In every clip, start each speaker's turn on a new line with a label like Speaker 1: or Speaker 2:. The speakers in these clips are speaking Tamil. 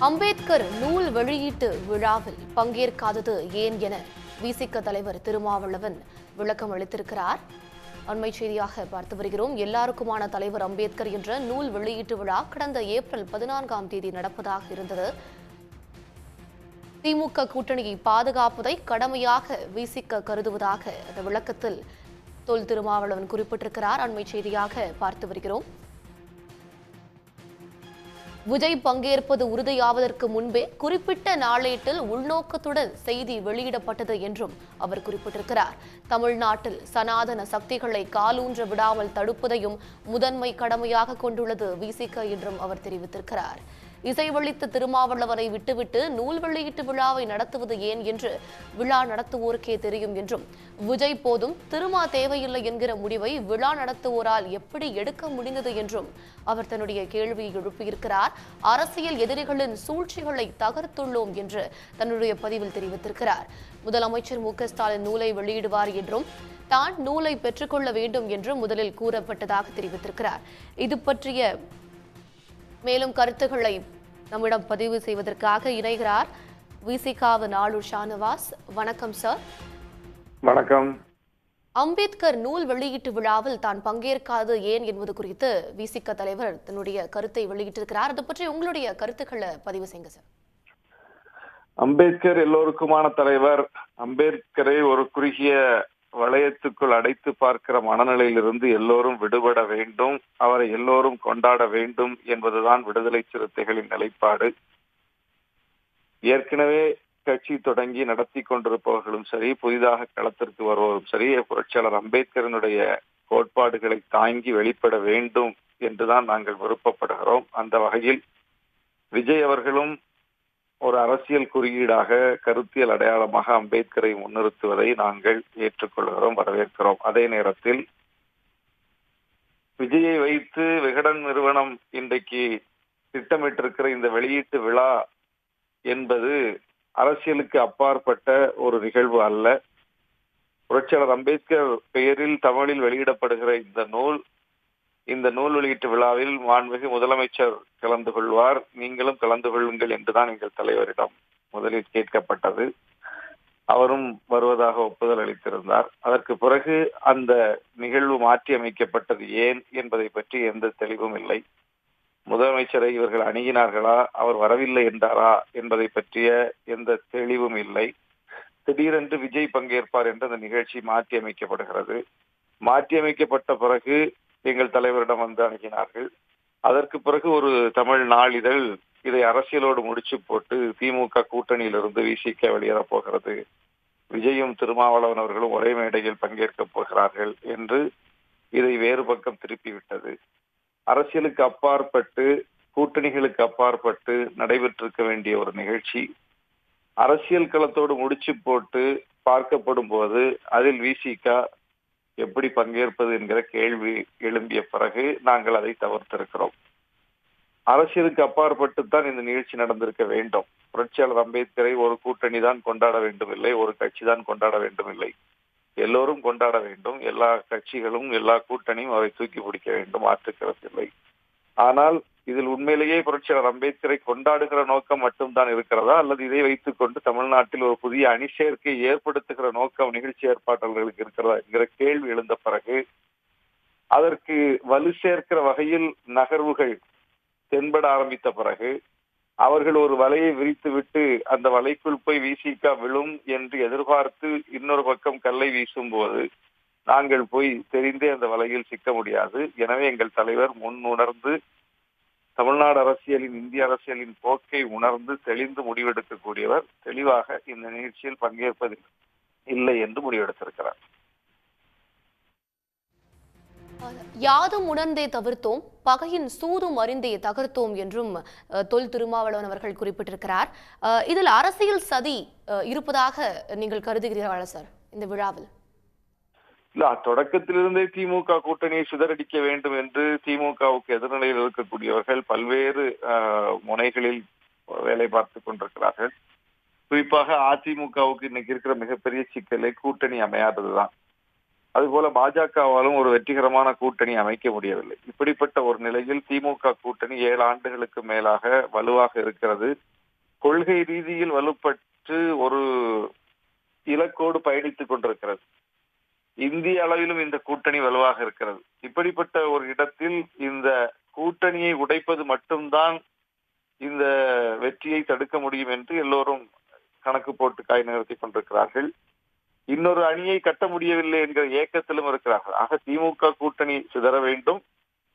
Speaker 1: அம்பேத்கர் நூல் வெளியீட்டு விழாவில் பங்கேற்காதது ஏன் என விசிக தலைவர் திருமாவளவன் விளக்கம் அளித்திருக்கிறார். அண்மை செய்தியாக பார்த்து வருகிறோம். எல்லாருக்குமான தலைவர் அம்பேத்கர் என்ற நூல் வெளியீட்டு விழா கடந்த ஏப்ரல் 14ஆம் தேதி நடப்பதாக இருந்தது. திமுக கூட்டணியை பாதுகாப்பதை கடமையாக விசிக கருதுவதாக அந்த விளக்கத்தில் தொல் திருமாவளவன் குறிப்பிட்டிருக்கிறார். அண்மை செய்தியாக பார்த்து வருகிறோம். விஜய் பங்கேற்பது உறுதியாவதற்கு முன்பே குறிப்பிட்ட நாளேட்டில் உள்நோக்கத்துடன் செய்தி வெளியிடப்பட்டது என்றும் அவர் குறிப்பிட்டிருக்கிறார். தமிழ்நாட்டில் சனாதன சக்திகளை காலூன்ற விடாமல் தடுப்பதையும் முதன்மை கடமையாக கொண்டுள்ளது விசிக என்றும் அவர் தெரிவித்திருக்கிறார். இசைவளித்த திருமாவளவனை விட்டுவிட்டு நூல் வெளியீட்டு விழாவை நடத்துவது ஏன் என்று விழா நடத்துவோருக்கே தெரியும் என்றும், விஜய் போதும் திருமா தேவையில்லை என்கிற முடிவை விழா நடத்துவோரால் எப்படி எடுக்க முடிந்தது என்றும் அவர் தன்னுடைய கேள்வியை எழுப்பியிருக்கிறார். அரசியல் எதிரிகளின் சூழ்ச்சிகளை தகர்த்துள்ளோம் என்று தன்னுடைய பதிவில் தெரிவித்திருக்கிறார். முதலமைச்சர் மு.க.ஸ்டாலின் நூலை வெளியிடுவார் என்றும் தான் நூலை பெற்றுக்கொள்ள வேண்டும் என்றும் முதலில் கூறப்பட்டதாக தெரிவித்திருக்கிறார். இது பற்றிய மேலும் கருத்துக்களை நம்மிடம் பதிவு செய்வதற்காக இணைகிறார் விசிகாவின் ஆளுநர் ஷானவாஸ். வணக்கம் சார்.
Speaker 2: வணக்கம்.
Speaker 1: அம்பேத்கர் நூல் வெளியீட்டு விழாவில் தான் பங்கேற்காது ஏன் என்பது குறித்து விசிக தலைவர் தன்னுடைய கருத்தை வெளியிட்டிருக்கிறார். அது பற்றி உங்களுடைய கருத்துக்களை பதிவு செய்யுங்க சார்.
Speaker 2: அம்பேத்கர் எல்லோருக்குமான தலைவர். அம்பேத்கரை ஒரு குறுகிய வளையத்துக்குள் அடைத்து பார்க்கிற மனநிலையிலிருந்து எல்லோரும் விடுபட வேண்டும், அவரை எல்லோரும் கொண்டாட வேண்டும் என்பதுதான் விடுதலை சிறுத்தைகளின் நிலைப்பாடு. ஏற்கனவே கட்சி தொடங்கி நடத்தி கொண்டிருப்பவர்களும் சரி, புதிதாக களத்திற்கு வருவதும் சரி, புரட்சியாளர் அம்பேத்கரனுடைய கோட்பாடுகளை தாங்கி வெளிப்பட வேண்டும் என்றுதான் நாங்கள் விருப்பப்படுகிறோம். அந்த வகையில் விஜய் அவர்களும் ஒரு அரசியல் குறியீடாக, கருத்தியல் அடையாளமாக அம்பேத்கரை முன்னிறுத்துவதை நாங்கள் ஏற்றுக்கொள்கிறோம், வரவேற்கிறோம். அதே நேரத்தில் விஜயை வைத்து விகடன் நிறுவனம் இன்றைக்கு திட்டமிட்டிருக்கிற இந்த வெளியீட்டு விழா என்பது அரசியலுக்கு அப்பாற்பட்ட ஒரு நிகழ்வு அல்ல. புரட்சியாளர் அம்பேத்கர் பெயரில் தமிழில் வெளியிடப்படுகிற இந்த நூல் வெளியீட்டு விழாவில் மாண்புமிகு முதலமைச்சர் கலந்து கொள்வார், நீங்களும் கலந்து கொள்ளுங்கள் என்றுதான் எங்கள் தலைவரிடம் முதலில் கேட்கப்பட்டது. அவரும் வருவதாக ஒப்புதல் அளித்திருந்தார். அதற்கு பிறகு அந்த நிகழ்வு மாற்றி அமைக்கப்பட்டது ஏன் என்பதை பற்றி எந்த தெளிவும் இல்லை. முதலமைச்சரை இவர்கள் அணுகினார்களா, அவர் வரவில்லை என்றாரா என்பதை பற்றிய எந்த தெளிவும் இல்லை. திடீரென்று விஜய் பங்கேற்பார் என்ற அந்த நிகழ்ச்சி மாற்றி அமைக்கப்படுகிறது. மாற்றி அமைக்கப்பட்ட பிறகு எங்கள் தலைவரிடம் வந்து அணுகினார்கள். அதற்கு பிறகு ஒரு தமிழ் நாளிதழ் இதை அரசியலோடு முடிச்சு போட்டு திமுக கூட்டணியிலிருந்து விசிக வெளியேறப் போகிறது, விஜயும் திருமாவளவன் அவர்களும் ஒரே மேடையில் பங்கேற்கப் போகிறார்கள் என்று இதை வேறு பக்கம் திருப்பிவிட்டது. அரசியலுக்கு அப்பாற்பட்டு, கூட்டணிகளுக்கு அப்பாற்பட்டு நடைபெற்றிருக்க வேண்டிய ஒரு நிகழ்ச்சி அரசியல் களத்தோடு முடிச்சு போட்டு பார்க்கப்படும் போது அதில் விசிக எப்படி பங்கேற்பது என்கிற கேள்வி எழும்பிய பிறகு நாங்கள் அதை தவிர்த்திருக்கிறோம். அரசியலுக்கு அப்பாற்பட்டுத்தான் இந்த நிகழ்ச்சி நடந்திருக்க வேண்டும். புரட்சியாளர் அம்பேத்கரை ஒரு கூட்டணி தான் கொண்டாட வேண்டும் இல்லை, ஒரு கட்சி தான் கொண்டாட வேண்டும் இல்லை, எல்லோரும் கொண்டாட வேண்டும். எல்லா கட்சிகளும் எல்லா கூட்டணியும் அவரை தூக்கி பிடிக்க வேண்டும், மாற்றுக்கிறது இல்லை. ஆனால் இதில் உண்மையிலேயே புரட்சியாளர் அம்பேத்கரை கொண்டாடுகிற நோக்கம் மட்டும்தான் இருக்கிறதா, அல்லது இதை வைத்துக் கொண்டு தமிழ்நாட்டில் ஒரு புதிய அணி சேர்க்கை ஏற்படுத்துகிற நோக்கம் நிகழ்ச்சி ஏற்பாட்டாளர்களுக்கு இருக்கிறதா என்கிற கேள்வி எழுந்த பிறகு அதற்கு வலு சேர்க்கிற வகையில் நகர்வுகள் தென்பட ஆரம்பித்த பிறகு அவர்கள் ஒரு வலையை விரித்து விட்டு அந்த வலைக்குள் போய் விசிக விழும் என்று எதிர்பார்த்து இன்னொரு பக்கம் கல்லை வீசும் போது நாங்கள் போய் தெரிந்தே அந்த வலையில் சிக்க முடியாது. எனவே எங்கள் தலைவர் முன் உணர்ந்து தமிழ்நாடு அரசியலின், இந்திய அரசியலின் போக்கை உணர்ந்து தெளிந்து முடிவெடுக்கக்கூடியவர். தெளிவாக இந்த நிகழ்ச்சியில் பங்கேற்பதில் இல்லை என்று முடிவெடுத்திருக்கிறார்.
Speaker 1: யாதும் உணர்ந்தே தவிர்த்தோம், பகையின் சூதும் அறிந்தே தகர்த்தோம் என்றும் தொல் திருமாவளவன் அவர்கள் குறிப்பிட்டிருக்கிறார். இதில் அரசியல் சதி இருப்பதாக நீங்கள் கருதுகிறீர்களா சார் இந்த விழாவில்?
Speaker 2: இல்ல, தொடக்கத்திலிருந்தே திமுக கூட்டணியை சிதறடிக்க வேண்டும் என்று திமுகவுக்கு எதிர்நிலையில் இருக்கக்கூடியவர்கள் பல்வேறு முனைகளில் வேலை பார்த்து கொண்டிருக்கிறார்கள். குறிப்பாக அதிமுகவுக்கு இன்னைக்கு இருக்கிற மிகப்பெரிய சிக்கலை கூட்டணி அமையாததுதான். அதுபோல பாஜகவாலும் ஒரு வெற்றிகரமான கூட்டணி அமைக்க முடியவில்லை. இப்படிப்பட்ட ஒரு நிலையில் திமுக கூட்டணி 7 ஆண்டுகளுக்கு மேலாக வலுவாக இருக்கிறது. கொள்கை ரீதியில் வலுப்பட்டு ஒரு இலக்கோடு பயணித்துக் கொண்டிருக்கிறது. இந்திய அளவிலும் இந்த கூட்டணி வலுவாக இருக்கிறது. இப்படிப்பட்ட ஒரு இடத்தில் இந்த கூட்டணியை உடைப்பது மட்டும்தான் இந்த வெற்றியை தடுக்க முடியும் என்று எல்லோரும் கணக்கு போட்டு காய் நகர்த்தி கொண்டிருக்கிறார்கள். இன்னொரு அணியை கட்ட முடியவில்லை என்கிற ஏக்கத்திலும் இருக்கிறார்கள். ஆக திமுக கூட்டணி சிதற வேண்டும்,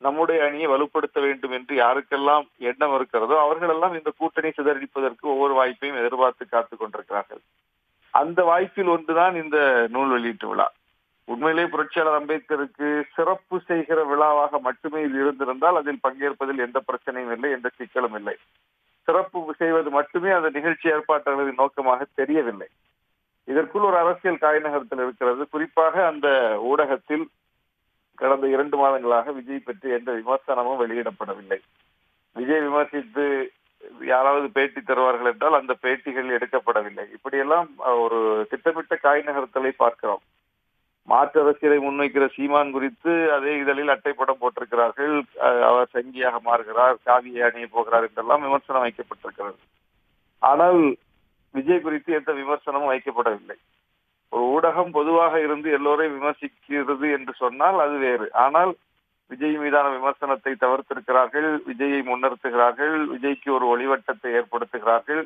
Speaker 2: நம்முடைய அணியை வலுப்படுத்த வேண்டும் என்று யாருக்கெல்லாம் எண்ணம் இருக்கிறதோ அவர்களெல்லாம் இந்த கூட்டணி சிதறடிப்பதற்கு ஒவ்வொரு வாய்ப்பையும் எதிர்பார்த்து காத்துக் கொண்டிருக்கிறார்கள். அந்த வாய்ப்பில் ஒன்றுதான் இந்த நூல் வெளியீட்டு விழா. உண்மையிலே புரட்சியாளர் அம்பேத்கருக்கு சிறப்பு செய்கிற விழாவாக மட்டுமே இது இருந்திருந்தால் அதில் பங்கேற்பதில் எந்த பிரச்சனையும் இல்லை, எந்த சிக்கலும் இல்லை. சிறப்பு செய்வது மட்டுமே அந்த நிகழ்ச்சி ஏற்பாட்டாளர்களின் நோக்கமாக தெரியவில்லை. இதற்குள் ஒரு அரசியல் காய் நகரத்தில் இருக்கிறது. குறிப்பாக அந்த ஊடகத்தில் கடந்த 2 மாதங்களாக விஜய் பற்றி எந்த விமர்சனமும் வெளியிடப்படவில்லை. விஜய் விமர்சித்து யாராவது பேட்டி தருவார்கள் என்றால் அந்த பேட்டிகள் எடுக்கப்படவில்லை. இப்படியெல்லாம் ஒரு திட்டமிட்ட காய் நகர்த்தலை பார்க்கிறோம். மாற்று அரசியலை முன்வைக்கிற சீமான் குறித்து அதே இதழில் அட்டைப்படம் போட்டிருக்கிறார்கள். அவர் சங்கியாக மாறுகிறார், காவியை அணிய போகிறார் என்றெல்லாம் விமர்சனம் வைக்கப்பட்டிருக்கிறது. ஆனால் விஜய் குறித்து எந்த விமர்சனமும் வைக்கப்படவில்லை. ஒரு ஊடகம் பொதுவாக இருந்து எல்லோரையும் விமர்சிக்கிறது என்று சொன்னால் அது வேறு. ஆனால் விஜய் மீதான விமர்சனத்தை தவிர்த்திருக்கிறார்கள், விஜயை முன்னிறுத்துகிறார்கள், விஜய்க்கு ஒரு ஒளிவட்டத்தை ஏற்படுத்துகிறார்கள்,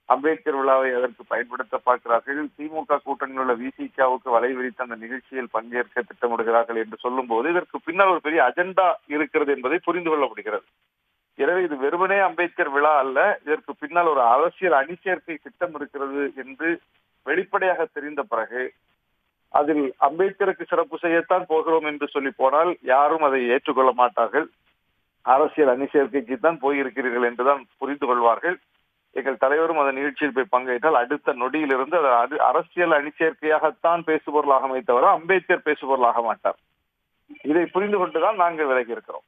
Speaker 2: அம்பேத்கர் விழாவை அதற்கு பயன்படுத்த பார்க்கிறார்கள், திமுக கூட்டணியில் உள்ள விசிகாவுக்கு வலை விரித்து அந்த நிகழ்ச்சியில் பங்கேற்க திட்டமிடுகிறார்கள் என்று சொல்லும் போது இதற்கு பின்னால் ஒரு பெரிய அஜெண்டா இருக்கிறது என்பதை புரிந்து கொள்ள முடிகிறது. எனவே இது வெறுமனே அம்பேத்கர் விழா அல்ல, இதற்கு பின்னால் ஒரு அரசியல் அணிசேர்க்கை திட்டம் இருக்கிறது என்று வெளிப்படையாக தெரிந்த பிறகு அதில் அம்பேத்கருக்கு சிறப்பு செய்யத்தான் போகிறோம் என்று சொல்லி போனால் யாரும் அதை ஏற்றுக்கொள்ள மாட்டார்கள். அரசியல் அணிசேர்க்கைக்கு தான் போயிருக்கிறீர்கள் என்றுதான் புரிந்து கொள்வார்கள். எங்கள் தலைவரும் அந்த நிகழ்ச்சியில் போய் பங்கேற்றால் அடுத்த நொடியிலிருந்து அது அரசியல் அணிசேர்க்கையாகத்தான் பேசுபொருளாக தவிர அம்பேத்கர் பேசுபொருளாக மாட்டார். இதை புரிந்து கொண்டுதான் நாங்கள் விலகி இருக்கிறோம்.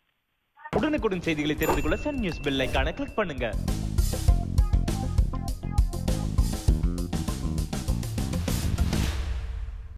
Speaker 3: உடனுக்குடன் செய்திகளை தெரிந்து கொள்ள சன் நியூஸ் பெல் ஐகானை கிளிக் பண்ணுங்க.